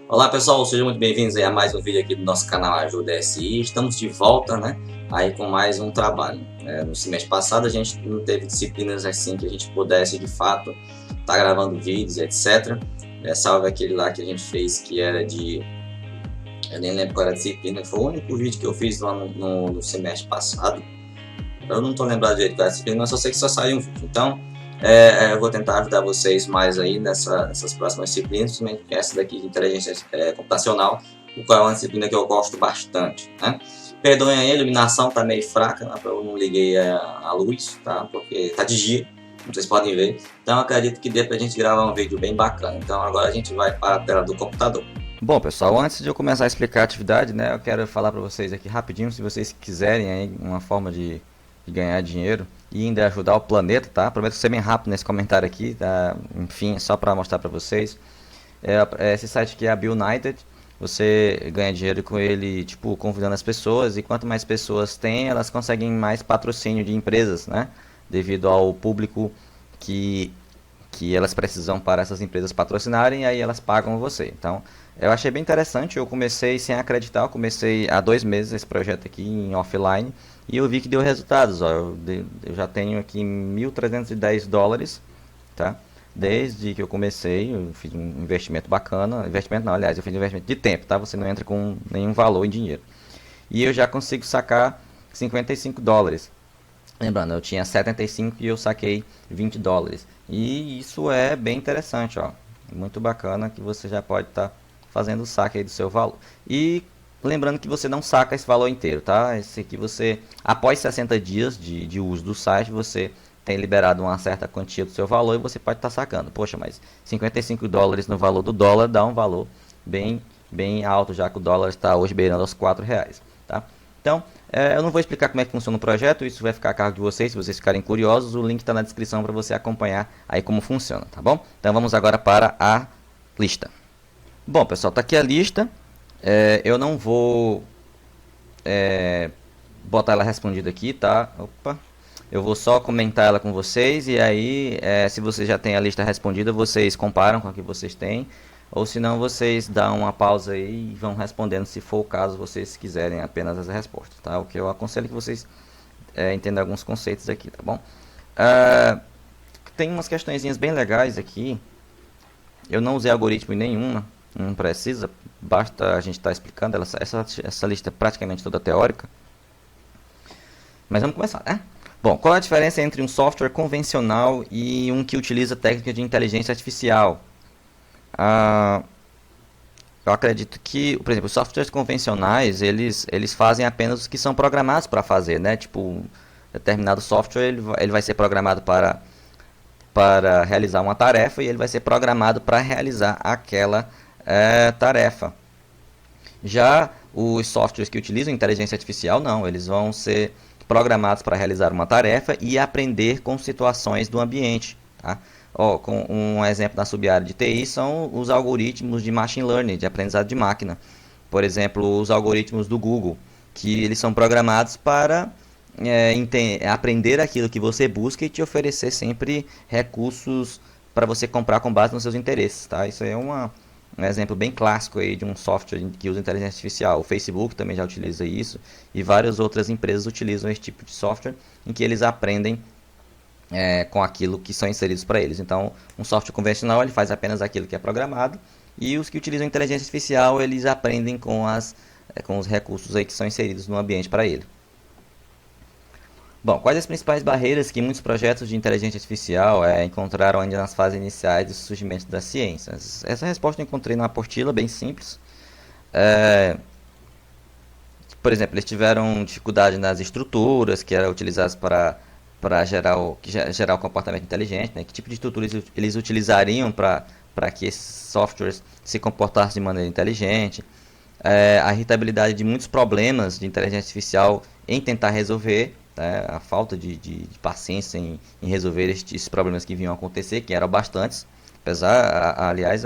Olá pessoal, sejam muito bem-vindos a mais um vídeo aqui do nosso canal Ajuda SI. Estamos de volta, né? Aí com mais um trabalho. No semestre passado a gente não teve disciplinas assim que a gente pudesse de fato estar gravando vídeos, etc. Salve aquele lá que a gente fez que era de... Eu nem lembro qual era a disciplina, foi o único vídeo que eu fiz lá no semestre passado. Eu não estou lembrado direito qual era a disciplina, mas só sei que só saiu um vídeo. Então, eu vou tentar ajudar vocês mais aí nessas próximas disciplinas, principalmente essa daqui de inteligência computacional, o qual é uma disciplina que eu gosto bastante, né? Perdoem aí, a iluminação tá meio fraca, né? Eu não liguei a luz, tá? Porque tá de dia, como vocês podem ver. Então acredito que dê pra gente gravar um vídeo bem bacana. Então agora a gente vai para a tela do computador. Bom, pessoal, antes de eu começar a explicar a atividade, né, eu quero falar para vocês aqui rapidinho, se vocês quiserem aí uma forma de ganhar dinheiro e ainda ajudar o planeta, tá? Prometo ser bem rápido nesse comentário aqui, tá? Enfim, só para mostrar para vocês. Esse site aqui é a Be United. Você ganha dinheiro com ele, tipo, convidando as pessoas, e quanto mais pessoas tem, elas conseguem mais patrocínio de empresas, né? Devido ao público que que elas precisam para essas empresas patrocinarem, e aí elas pagam você. Então, eu achei bem interessante. Eu comecei sem acreditar, eu comecei há 2 meses esse projeto aqui em offline, e eu vi que deu resultados. Ó, eu já tenho aqui US$ 1.310, tá? Desde que eu comecei, eu fiz um investimento bacana. Investimento não, aliás, eu fiz um investimento de tempo, tá? Você não entra com nenhum valor em dinheiro. E eu já consigo sacar US$ 55. Lembrando, eu tinha 75 e eu saquei US$ 20. E isso é bem interessante, ó. Muito bacana que você já pode estar fazendo o saque aí do seu valor. E lembrando que você não saca esse valor inteiro, tá? Esse aqui você, após 60 dias de uso do site, você tem liberado uma certa quantia do seu valor e você pode estar sacando. Poxa, mas US$ 55 no valor do dólar dá um valor bem alto, já que o dólar está hoje beirando aos R$ 4, tá? Então, eu não vou explicar como é que funciona o projeto, isso vai ficar a cargo de vocês, se vocês ficarem curiosos, o link está na descrição para você acompanhar aí como funciona, tá bom? Então vamos agora para a lista. Bom, pessoal, está aqui a lista. Eu não vou botar ela respondida aqui, tá? Opa. Eu vou só comentar ela com vocês e aí, se vocês já têm a lista respondida, vocês comparam com a que vocês têm. Ou se não, vocês dão uma pausa aí e vão respondendo, se for o caso, vocês quiserem apenas as respostas, tá? O que eu aconselho é que vocês entendam alguns conceitos aqui, tá bom? Ah, tem umas questõezinhas bem legais aqui. Eu não usei algoritmo em nenhuma, não precisa, basta a gente estar explicando. Essa lista é praticamente toda teórica. Mas vamos começar, né? Bom, qual é a diferença entre um software convencional e um que utiliza técnica de inteligência artificial? Ah, eu acredito que, por exemplo, os softwares convencionais, eles fazem apenas o que são programados para fazer, né? Tipo, um determinado software, ele vai ser programado para realizar uma tarefa, e ele vai ser programado para realizar aquela tarefa. Já os softwares que utilizam inteligência artificial, não, eles vão ser programados para realizar uma tarefa e aprender com situações do ambiente, tá? Com um exemplo da sub-área de TI são os algoritmos de machine learning, de aprendizado de máquina. Por exemplo, os algoritmos do Google, que eles são programados para aprender aquilo que você busca e te oferecer sempre recursos para você comprar com base nos seus interesses, tá? Isso aí é um exemplo bem clássico aí de um software que usa inteligência artificial. O Facebook também já utiliza isso, e várias outras empresas utilizam esse tipo de software em que eles aprendem com aquilo que são inseridos para eles. Então, um software convencional, ele faz apenas aquilo que é programado, e os que utilizam inteligência artificial, eles aprendem com os recursos aí que são inseridos no ambiente para ele. Bom, quais as principais barreiras que muitos projetos de inteligência artificial encontraram ainda nas fases iniciais do surgimento das ciências? Essa resposta eu encontrei numa apostila bem simples. É, por exemplo, eles tiveram dificuldade nas estruturas que eram utilizadas para gerar o comportamento inteligente, né? Que tipo de estrutura eles utilizariam para que esses softwares se comportassem de maneira inteligente? A irritabilidade de muitos problemas de inteligência artificial em tentar resolver, né? A falta de paciência em resolver esses problemas que vinham a acontecer, que eram bastantes, aliás,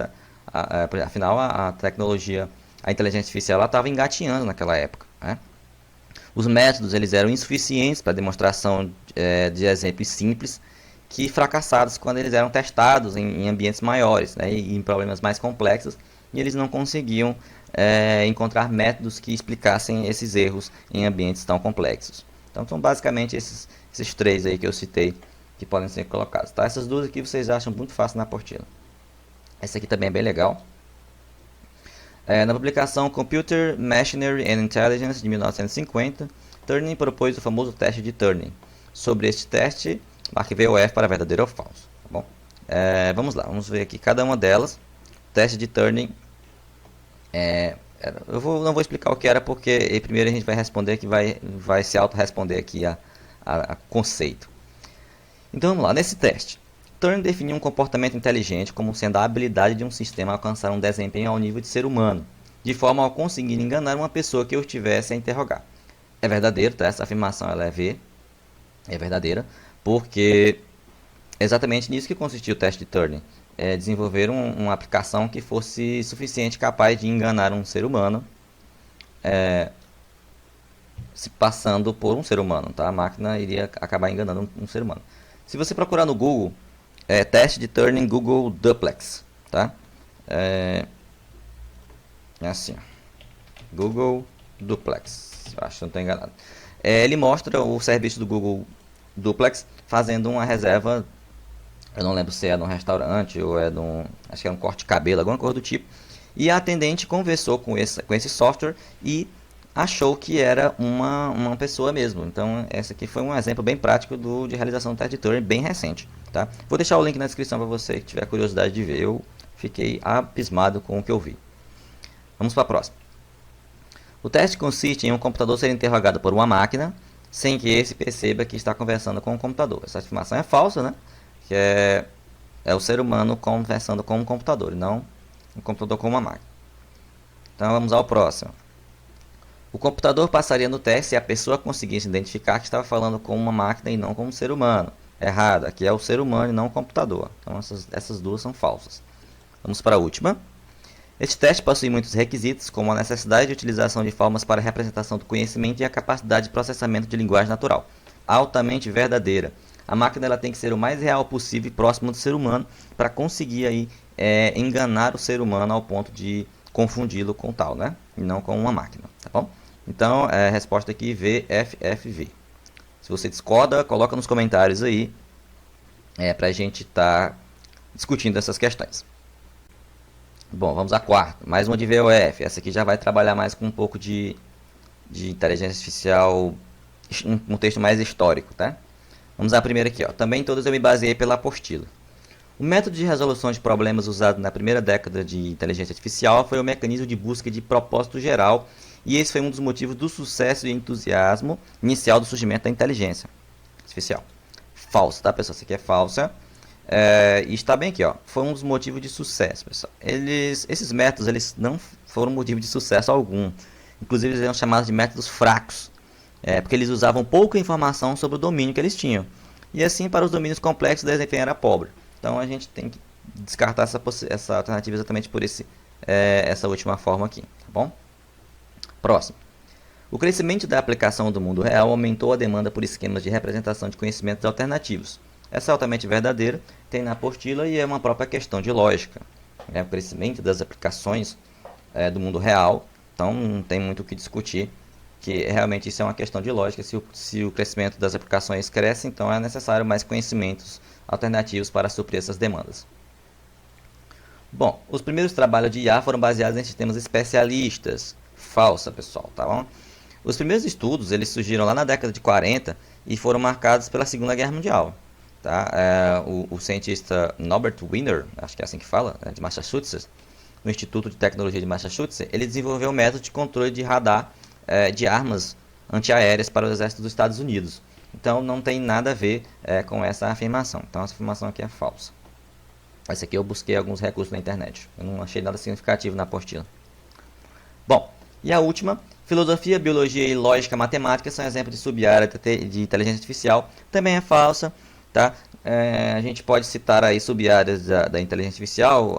afinal a tecnologia, a inteligência artificial estava engatinhando naquela época, né? Os métodos eles eram insuficientes para demonstração de exemplos simples, que fracassados quando eles eram testados em ambientes maiores, né, e em problemas mais complexos, e eles não conseguiam encontrar métodos que explicassem esses erros em ambientes tão complexos. Então são basicamente esses três aí que eu citei que podem ser colocados. Tá? Essas duas aqui vocês acham muito fácil na apostila. Essa aqui também é bem legal. Na publicação Computer, Machinery and Intelligence de 1950, Turing propôs o famoso teste de Turing. Sobre este teste, marque V ou F para verdadeiro ou falso. Tá bom? Vamos lá, vamos ver aqui cada uma delas. Teste de Turing. Eu não vou explicar o que era, porque primeiro a gente vai responder, que vai se auto-responder aqui a conceito. Então vamos lá, nesse teste. Turing definiu um comportamento inteligente como sendo a habilidade de um sistema a alcançar um desempenho ao nível de ser humano, de forma a conseguir enganar uma pessoa que o estivesse a interrogar. É verdadeiro, tá? Essa afirmação ela é verdadeira, porque é exatamente nisso que consistiu o teste de Turing. Desenvolver uma aplicação que fosse suficiente capaz de enganar um ser humano, se passando por um ser humano, tá? A máquina iria acabar enganando um ser humano. Se você procurar no Google, teste de Turing Google Duplex, tá? Assim, Google Duplex, eu acho que não estou enganado. Ele mostra o serviço do Google Duplex fazendo uma reserva. Eu não lembro se é num restaurante ou acho que é um corte de cabelo, alguma coisa do tipo. E a atendente conversou com esse software e achou que era uma pessoa mesmo. Então, esse aqui foi um exemplo bem prático de realização do teste de Turing, bem recente. Tá? Vou deixar o link na descrição para você que tiver curiosidade de ver. Eu fiquei abismado com o que eu vi. Vamos para a próxima. O teste consiste em um computador ser interrogado por uma máquina, sem que esse perceba que está conversando com o computador. Essa afirmação é falsa, né? Que é o ser humano conversando com um computador, e não um computador com uma máquina. Então vamos ao próximo. O computador passaria no teste se a pessoa conseguisse identificar que estava falando com uma máquina e não com um ser humano. Errado, aqui é o ser humano e não o computador. Então essas duas são falsas. Vamos para a última. Este teste possui muitos requisitos, como a necessidade de utilização de formas para a representação do conhecimento e a capacidade de processamento de linguagem natural. Altamente verdadeira. A máquina ela tem que ser o mais real possível e próximo do ser humano para conseguir aí, enganar o ser humano ao ponto de confundi-lo com tal, né? E não com uma máquina, tá bom? Então, a resposta aqui VFFV. Se você discorda, coloca nos comentários aí para a gente estar discutindo essas questões. Bom, vamos à quarta. Mais uma de VOF. Essa aqui já vai trabalhar mais com um pouco de inteligência artificial, um texto mais histórico, tá? Vamos à primeira aqui, ó. Também todas eu me baseei pela apostila. O método de resolução de problemas usado na primeira década de inteligência artificial foi o mecanismo de busca de propósito geral, e esse foi um dos motivos do sucesso e entusiasmo inicial do surgimento da inteligência artificial. Falso, tá, pessoal? Isso aqui é falsa. E está bem aqui, ó. Foi um dos motivos de sucesso, pessoal. Esses métodos eles não foram motivo de sucesso algum. Inclusive, eles eram chamados de métodos fracos. Porque eles usavam pouca informação sobre o domínio que eles tinham. E assim, para os domínios complexos, o desempenho era pobre. Então, a gente tem que descartar essa alternativa exatamente por essa última forma aqui. Tá bom? Próximo. O crescimento da aplicação do mundo real aumentou a demanda por esquemas de representação de conhecimentos alternativos. Essa é altamente verdadeira, tem na apostila e é uma própria questão de lógica. O crescimento das aplicações do mundo real, então não tem muito o que discutir. Que realmente isso é uma questão de lógica. Se o crescimento das aplicações cresce, então é necessário mais conhecimentos alternativos para suprir essas demandas. Bom, os primeiros trabalhos de IA foram baseados em sistemas especialistas. Falsa, pessoal, tá bom? Os primeiros estudos eles surgiram lá na década de 40 e foram marcados pela Segunda Guerra Mundial. Tá? O cientista Norbert Wiener, acho que é assim que fala, de Massachusetts, no Instituto de Tecnologia de Massachusetts, ele desenvolveu um método de controle de radar de armas antiaéreas para o exército dos Estados Unidos. Então não tem nada a ver com essa afirmação. Então essa afirmação aqui é falsa. Essa aqui eu busquei alguns recursos na internet. Eu não achei nada significativo na apostila. Bom, e a última, filosofia, biologia e lógica matemática são exemplos de sub-área de inteligência artificial. Também é falsa. Tá? A gente pode citar aí sub-áreas da inteligência artificial,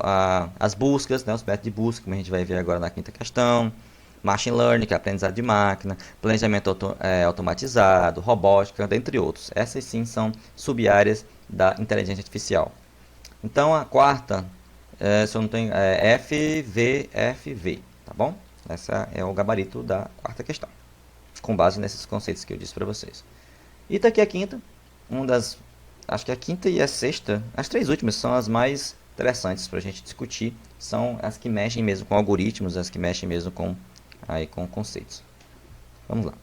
as buscas, né, os métodos de busca, como a gente vai ver agora na quinta questão. Machine Learning, que é aprendizado de máquina, planejamento automatizado, robótica, dentre outros. Essas sim são sub-áreas da inteligência artificial. Então a quarta se eu não tenho, FVFV, tá bom? Esse é o gabarito da quarta questão, com base nesses conceitos que eu disse para vocês. E tá aqui a quinta, acho que a quinta e a sexta, as três últimas são as mais interessantes para a gente discutir, são as que mexem mesmo com algoritmos, as que mexem mesmo com conceitos. Vamos lá.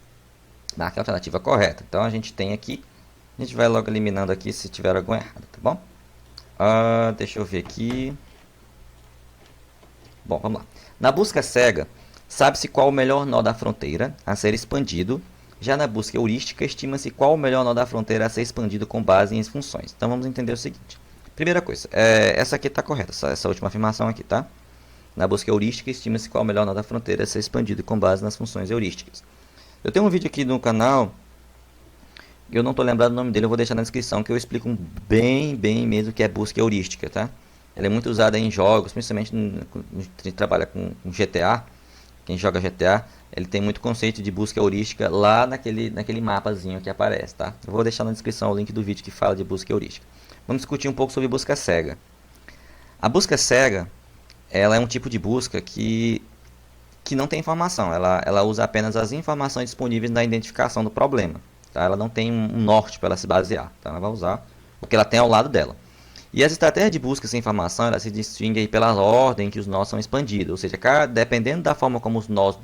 Marque a alternativa correta. Então a gente tem aqui, a gente vai logo eliminando aqui se tiver alguma errada, tá bom? Deixa eu ver aqui. Bom, vamos lá. Na busca cega, sabe-se qual o melhor nó da fronteira a ser expandido. Já na busca heurística, estima-se qual o melhor nó da fronteira a ser expandido com base em funções. Então vamos entender o seguinte. Primeira coisa, essa aqui está correta, essa última afirmação aqui, tá? Na busca heurística, estima-se qual o melhor nó da fronteira a ser expandido com base nas funções heurísticas. Eu tenho um vídeo aqui no canal, eu não estou lembrado o nome dele, eu vou deixar na descrição, que eu explico bem mesmo o que é busca heurística, tá? Ela é muito usada em jogos, principalmente quem trabalha com GTA, quem joga GTA, ele tem muito conceito de busca heurística lá naquele mapazinho que aparece, tá? Eu vou deixar na descrição o link do vídeo que fala de busca heurística. Vamos discutir um pouco sobre busca cega. A busca cega, ela é um tipo de busca que não tem informação, ela usa apenas as informações disponíveis na identificação do problema, tá? Ela não tem um norte para ela se basear, tá? Ela vai usar o que ela tem ao lado dela. E as estratégias de busca sem informação, ela se distingue aí pela ordem que os nós são expandidos, ou seja, dependendo da forma como os nós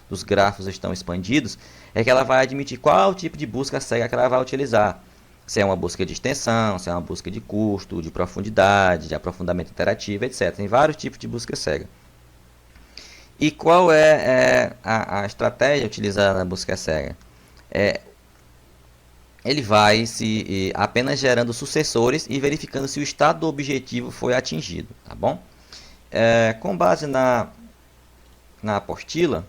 dos grafos estão expandidos, é que ela vai admitir qual tipo de busca cega que ela vai utilizar. Se é uma busca de extensão, se é uma busca de custo, de profundidade, de aprofundamento interativo, etc. Tem vários tipos de busca cega. E qual é a estratégia utilizada na busca cega? Ele vai apenas gerando sucessores e verificando se o estado do objetivo foi atingido, tá bom? Com base na apostila,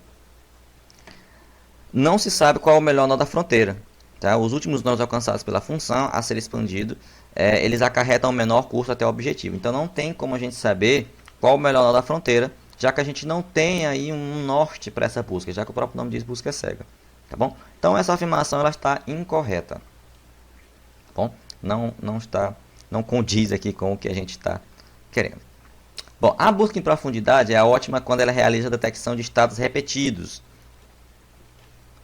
não se sabe qual é o melhor nó da fronteira, tá? Os últimos nós alcançados pela função a ser expandido, eles acarretam o menor custo até o objetivo. Então não tem como a gente saber qual é o melhor nó da fronteira, já que a gente não tem aí um norte para essa busca, já que o próprio nome diz busca cega. Tá bom? Então essa afirmação ela está incorreta. Tá bom? Não condiz aqui com o que a gente está querendo. Bom, a busca em profundidade é ótima quando ela realiza a detecção de estados repetidos.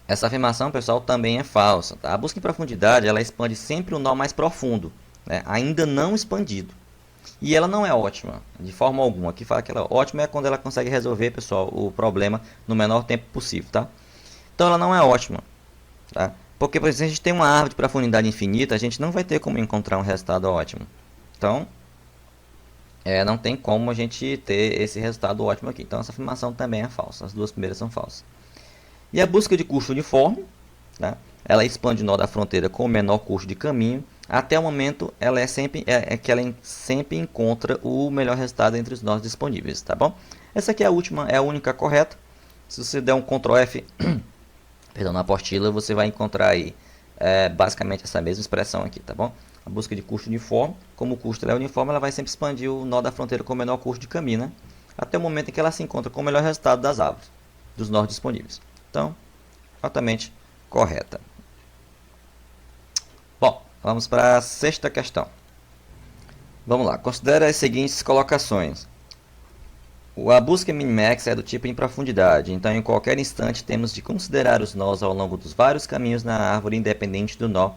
Essa afirmação, pessoal, também é falsa. Tá? A busca em profundidade ela expande sempre o nó mais profundo, né? Ainda não expandido. E ela não é ótima, de forma alguma. Aqui fala que ela é ótima é quando ela consegue resolver, pessoal, o problema no menor tempo possível, tá? Então ela não é ótima, tá? Porque, por exemplo, se a gente tem uma árvore de profundidade infinita, a gente não vai ter como encontrar um resultado ótimo. Então, não tem como a gente ter esse resultado ótimo aqui. Então essa afirmação também é falsa, as duas primeiras são falsas. E a busca de custo uniforme, tá? Ela expande o nó da fronteira com o menor custo de caminho. Até o momento, ela que ela sempre encontra o melhor resultado entre os nós disponíveis, tá bom? Essa aqui é a última, é a única correta. Se você der um Ctrl F, perdão, na apostila, você vai encontrar aí basicamente essa mesma expressão aqui, tá bom? A busca de custo uniforme, como o custo é uniforme, ela vai sempre expandir o nó da fronteira com o menor custo de caminho, né? Até o momento em que ela se encontra com o melhor resultado das árvores, dos nós disponíveis. Então, altamente correta. Bom, vamos para a sexta questão. Vamos lá, considera as seguintes colocações. A busca minimax é do tipo em profundidade, então em qualquer instante temos de considerar os nós ao longo dos vários caminhos na árvore, independente do nó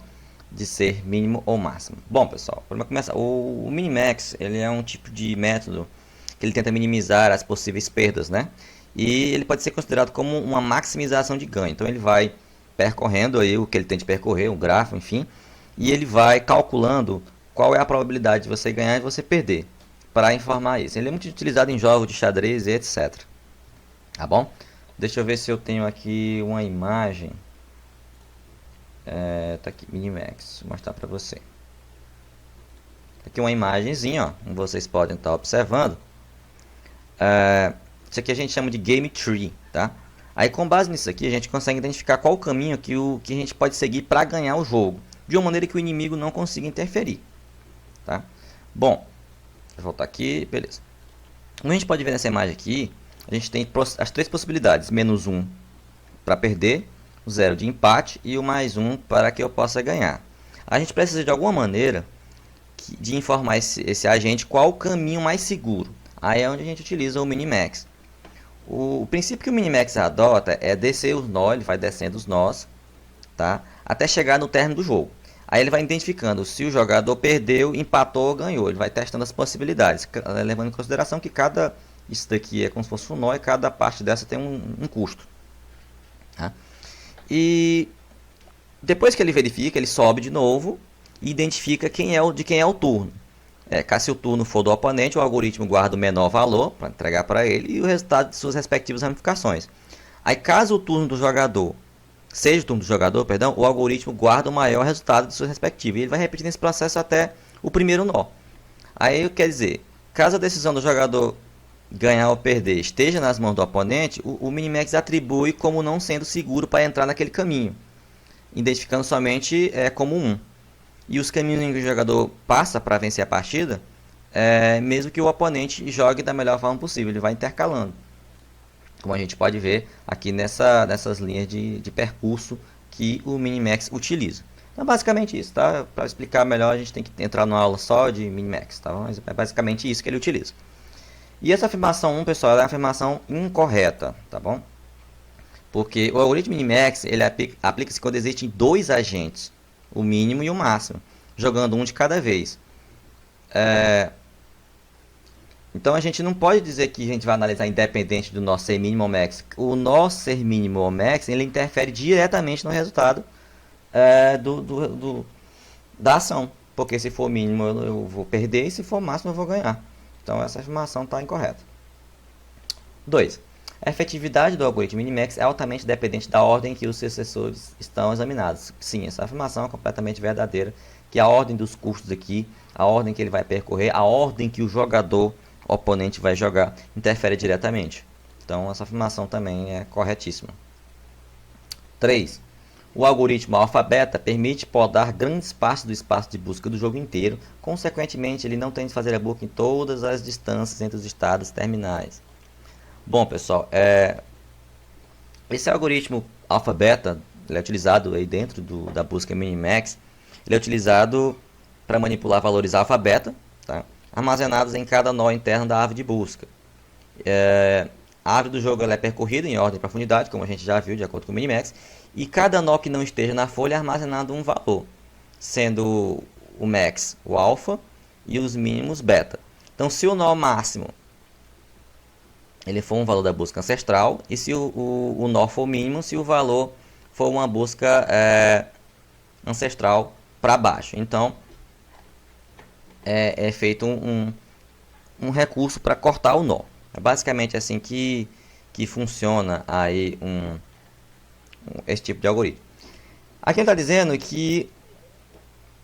de ser mínimo ou máximo. Bom, pessoal, para começar, o minimax ele é um tipo de método que ele tenta minimizar as possíveis perdas, né? E ele pode ser considerado como uma maximização de ganho. Então ele vai percorrendo aí o que ele tem de percorrer, um gráfico, enfim, e ele vai calculando qual é a probabilidade de você ganhar e de você perder, para informar isso. Ele é muito utilizado em jogos de xadrez e etc. Tá bom? Deixa eu ver se eu tenho aqui uma imagem. Tá aqui, Minimax, vou mostrar para você. Aqui uma imagenzinha, ó, como vocês podem estar observando. Isso aqui a gente chama de Game Tree, tá? Aí com base nisso aqui a gente consegue identificar qual o caminho que a gente pode seguir para ganhar o jogo, de uma maneira que o inimigo não consiga interferir, tá? Bom, vou voltar aqui, beleza. Como a gente pode ver nessa imagem aqui, a gente tem as três possibilidades: menos 1 para perder, o 0 de empate e o mais 1 para que eu possa ganhar. A gente precisa de alguma maneira de informar esse agente qual o caminho mais seguro. Aí é onde a gente utiliza o Minimax. O princípio que o Minimax adota é descer os nós, ele vai descendo os nós, tá? Até chegar no término do jogo. Aí ele vai identificando se o jogador perdeu, empatou ou ganhou. Ele vai testando as possibilidades, levando em consideração que isso daqui é como se fosse um nó e cada parte dessa tem um custo. Tá? E depois que ele verifica, ele sobe de novo e identifica de quem é o turno. Se o turno for do oponente, o algoritmo guarda o menor valor para entregar para ele e o resultado de suas respectivas ramificações. Aí, caso o turno do jogador seja o turno do jogador, perdão, o algoritmo guarda o maior resultado de sua respectiva. E ele vai repetindo esse processo até o primeiro nó. Aí, quer dizer, caso a decisão do jogador ganhar ou perder esteja nas mãos do oponente, o Minimax atribui como não sendo seguro para entrar naquele caminho, identificando somente como um. E os caminhos em que o jogador passa para vencer a partida, mesmo que o oponente jogue da melhor forma possível, ele vai intercalando. Como a gente pode ver aqui nessas linhas de percurso que o Minimax utiliza. Então, basicamente isso, tá? Para explicar melhor, a gente tem que entrar numa aula só de Minimax, tá? Mas é basicamente isso que ele utiliza. E essa afirmação 1, pessoal, é uma afirmação incorreta, tá bom? Porque o algoritmo Minimax, ele aplica-se quando existem dois agentes, o mínimo e o máximo, jogando um de cada vez. Então a gente não pode dizer que a gente vai analisar independente do nó ser mínimo ou max. O nó ser mínimo ou max, ele interfere diretamente no resultado da ação. Porque se for mínimo eu vou perder e se for máximo eu vou ganhar. Então essa afirmação está incorreta. 2. A efetividade do algoritmo Minimax é altamente dependente da ordem que os sucessores estão examinados. Sim, essa afirmação é completamente verdadeira, que a ordem dos custos aqui, a ordem que ele vai percorrer, a ordem que o jogador oponente vai jogar, interfere diretamente. Então essa afirmação também é corretíssima. 3. O algoritmo alfa-beta permite podar grandes partes do espaço de busca do jogo inteiro, consequentemente ele não tem de fazer a busca em todas as distâncias entre os estados terminais. Bom, pessoal, esse algoritmo alfa-beta, ele é utilizado aí dentro da busca Minimax, ele é utilizado para manipular valores alfa-beta, tá? Armazenados em cada nó interno da árvore de busca. A árvore do jogo ela é percorrida em ordem de profundidade, como a gente já viu, de acordo com o Minimax, e cada nó que não esteja na folha é armazenado um valor, sendo o max o alfa e os mínimos beta. Então, se o nó máximo ele for um valor da busca ancestral, e se o nó for mínimo, se o valor for uma busca ancestral para baixo. Então, é feito um recurso para cortar o nó. É basicamente assim que funciona aí esse tipo de algoritmo. Aqui ele está dizendo que,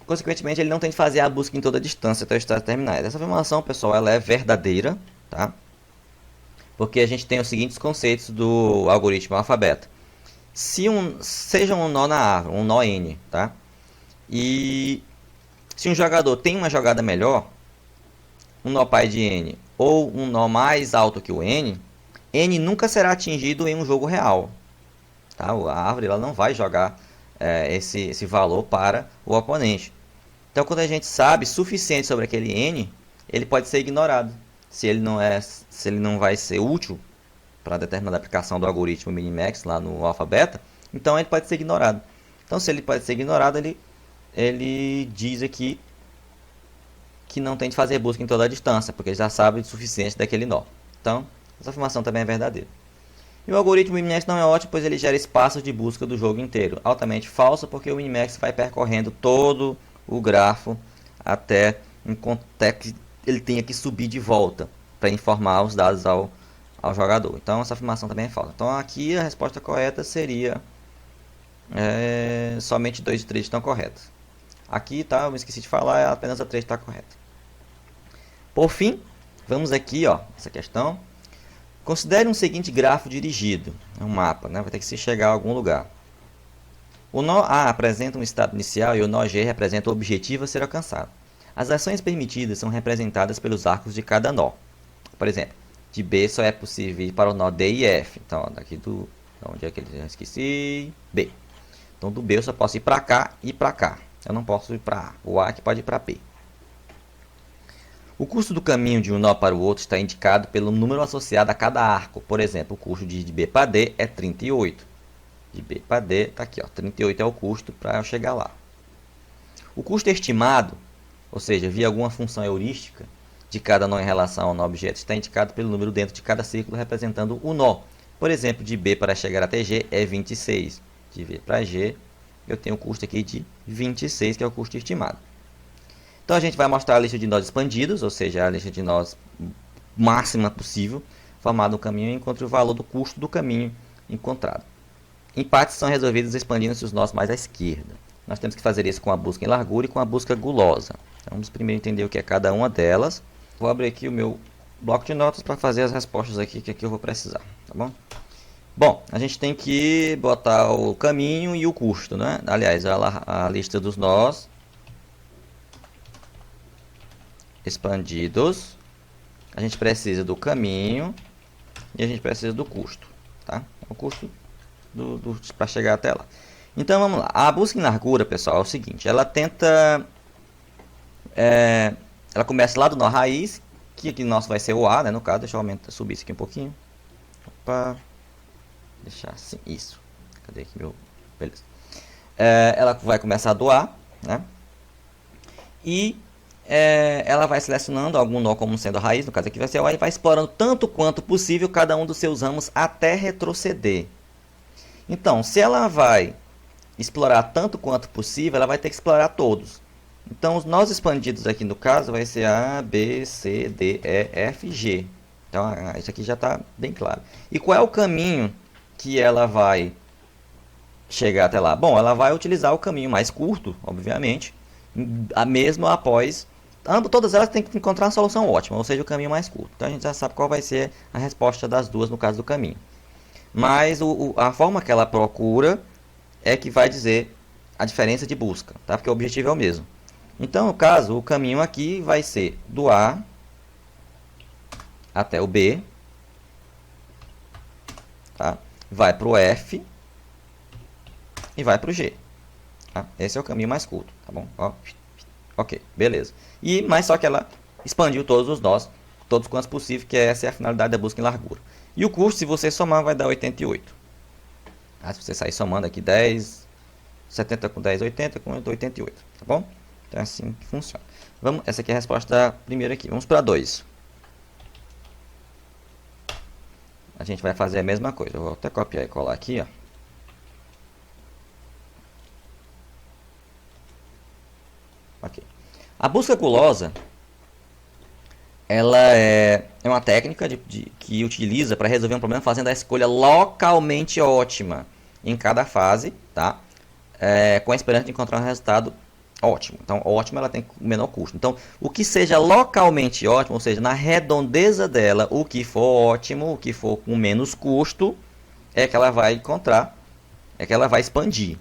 consequentemente, ele não tem que fazer a busca em toda a distância até os estados terminais. Essa afirmação, pessoal, ela é verdadeira, tá? Porque a gente tem os seguintes conceitos do algoritmo alfa-beta. Seja um nó na árvore, um nó N, tá? E se um jogador tem uma jogada melhor, um nó pai de N, ou um nó mais alto que o N, N nunca será atingido em um jogo real. Tá? A árvore ela não vai jogar esse valor para o oponente. Então, quando a gente sabe suficiente sobre aquele N, ele pode ser ignorado. Se ele não vai ser útil para determinada aplicação do algoritmo Minimax lá no alfa-beta, então ele pode ser ignorado. Então, se ele pode ser ignorado, ele diz aqui que não tem de fazer busca em toda a distância, porque ele já sabe o suficiente daquele nó. Então, essa afirmação também é verdadeira. E o algoritmo Minimax não é ótimo, pois ele gera espaços de busca do jogo inteiro. Altamente falso, porque o Minimax vai percorrendo todo o grafo até que ele tenha que subir de volta para informar os dados ao jogador. Então essa afirmação também é falsa. Então aqui a resposta correta seria somente 2 e 3 estão corretos. Aqui, tá, eu me esqueci de falar, apenas a 3 está correta. Por fim, vamos aqui, ó, essa questão. Considere um seguinte grafo dirigido. É um mapa, né? Vai ter que se chegar a algum lugar. O nó A apresenta um estado inicial e o nó G representa o objetivo a ser alcançado. As ações permitidas são representadas pelos arcos de cada nó. Por exemplo, de B só é possível ir para o nó D e F. Então, daqui onde é que eu esqueci? B. Então, do B eu só posso ir para cá e para cá. Eu não posso ir para A. O A que pode ir para B. O custo do caminho de um nó para o outro está indicado pelo número associado a cada arco. Por exemplo, o custo de B para D é 38. De B para D está aqui, ó, 38 é o custo para eu chegar lá. O custo estimado, ou seja, via alguma função heurística de cada nó em relação ao nó objeto, está indicado pelo número dentro de cada círculo representando o nó. Por exemplo, de B para chegar até G é 26. De V para G, eu tenho o custo aqui de 26, que é o custo estimado. Então a gente vai mostrar a lista de nós expandidos, ou seja, a lista de nós máxima possível, formada no caminho, e encontre o valor do custo do caminho encontrado. Empates são resolvidos expandindo-se os nós mais à esquerda. Nós temos que fazer isso com a busca em largura e com a busca gulosa. Então, vamos primeiro entender o que é cada uma delas. Vou abrir aqui o meu bloco de notas para fazer as respostas aqui, que aqui eu vou precisar, tá bom? Bom, a gente tem que botar o caminho e o custo, né? Aliás, a lista dos nós expandidos. A gente precisa do caminho e a gente precisa do custo, tá? O custo para chegar até lá. Então vamos lá. A busca em largura, pessoal, é o seguinte: ela tenta, ela começa lá do nó raiz, que aqui nosso vai ser o A, né? No caso, deixa eu subir isso aqui um pouquinho. Opa, deixar assim, isso. Cadê aqui meu? Beleza. Ela vai começar do A, né? E ela vai selecionando algum nó como sendo a raiz, no caso aqui vai ser o A, e vai explorando tanto quanto possível cada um dos seus ramos até retroceder. Então, se ela vai explorar tanto quanto possível, ela vai ter que explorar todos. Então, os nós expandidos aqui no caso vai ser A, B, C, D, E, F, G. Então, isso aqui já está bem claro. E qual é o caminho que ela vai chegar até lá? Bom, ela vai utilizar o caminho mais curto, obviamente, mesmo após... Todas elas têm que encontrar uma solução ótima, ou seja, o caminho mais curto. Então, a gente já sabe qual vai ser a resposta das duas no caso do caminho. Mas a forma que ela procura é que vai dizer a diferença de busca, tá? Porque o objetivo é o mesmo. Então, no caso, o caminho aqui vai ser do A até o B, tá? Vai para o F e vai para o G. Tá? Esse é o caminho mais curto, tá bom? Ó, ok, beleza. Mas só que ela expandiu todos os nós, todos quantos possível, que essa é a finalidade da busca em largura. E o custo, se você somar, vai dar 88. Se você sair somando aqui 10, 70 com 10, 80 com 88, tá bom? Então é assim que funciona. Essa aqui é a resposta da primeira aqui. Vamos para 2. A gente vai fazer a mesma coisa. Eu vou até copiar e colar aqui, ó. Ok. A busca gulosa, ela é uma técnica que utiliza para resolver um problema fazendo a escolha localmente ótima em cada fase, tá? Com a esperança de encontrar um resultado ótimo. Então, ótimo ela tem o menor custo. Então, o que seja localmente ótimo, ou seja, na redondeza dela, o que for ótimo, o que for com menos custo, é que ela vai encontrar, é que ela vai expandir.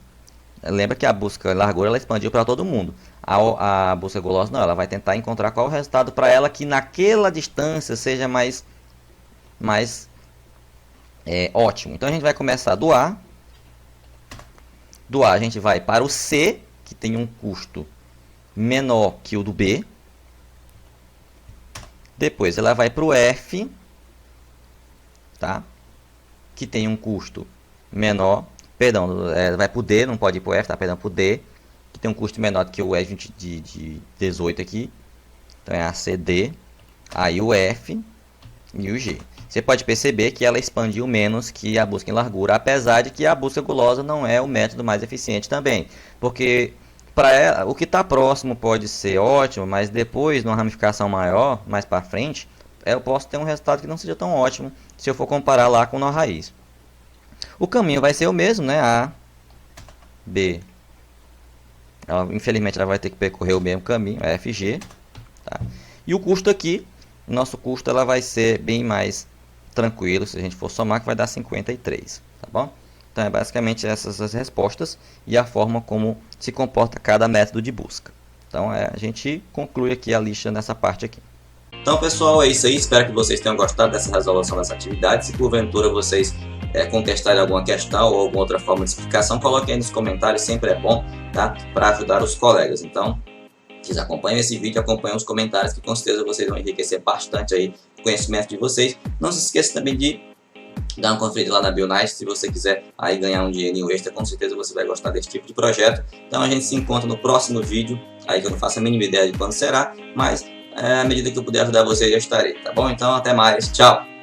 Lembra que a busca em largura ela expandiu para todo mundo. A busca gulosa não, ela vai tentar encontrar qual o resultado para ela que naquela distância seja mais ótimo. Então a gente vai começar do A. Do A a gente vai para o C, que tem um custo menor que o do B. Depois ela vai para o F, tá? Que tem um custo menor. Perdão, vai para o D, não pode ir para o F, tá? Perdão, para o D, que tem um custo menor do que o E20 de 18 aqui. Então é a CD, aí o F e o G. Você pode perceber que ela expandiu menos que a busca em largura, apesar de que a busca gulosa não é o método mais eficiente também. Porque para ela, o que está próximo pode ser ótimo, mas depois, numa ramificação maior, mais para frente, eu posso ter um resultado que não seja tão ótimo se eu for comparar lá com o nó raiz. O caminho vai ser o mesmo, né? A, B. Infelizmente ela vai ter que percorrer o mesmo caminho, F, G. Tá? E o custo aqui, o nosso custo ela vai ser bem mais tranquilo, se a gente for somar, que vai dar 53. Tá bom? Então é basicamente essas as respostas e a forma como se comporta cada método de busca. Então a gente conclui aqui a lista nessa parte aqui. Então pessoal, é isso aí, espero que vocês tenham gostado dessa resolução dessa atividade. Se porventura vocês contestarem alguma questão ou alguma outra forma de explicação, coloquem aí nos comentários, sempre é bom, tá? Para ajudar os colegas. Então, Vocês acompanham esse vídeo, acompanham os comentários, que com certeza vocês vão enriquecer bastante aí o conhecimento de vocês. Não se esqueça também de dar uma conferida lá na Bionice, se você quiser aí ganhar um dinheirinho extra, com certeza você vai gostar desse tipo de projeto. Então a gente se encontra no próximo vídeo, aí que eu não faço a mínima ideia de quando será, mas à medida que eu puder ajudar vocês eu estarei, tá bom? Então até mais, tchau!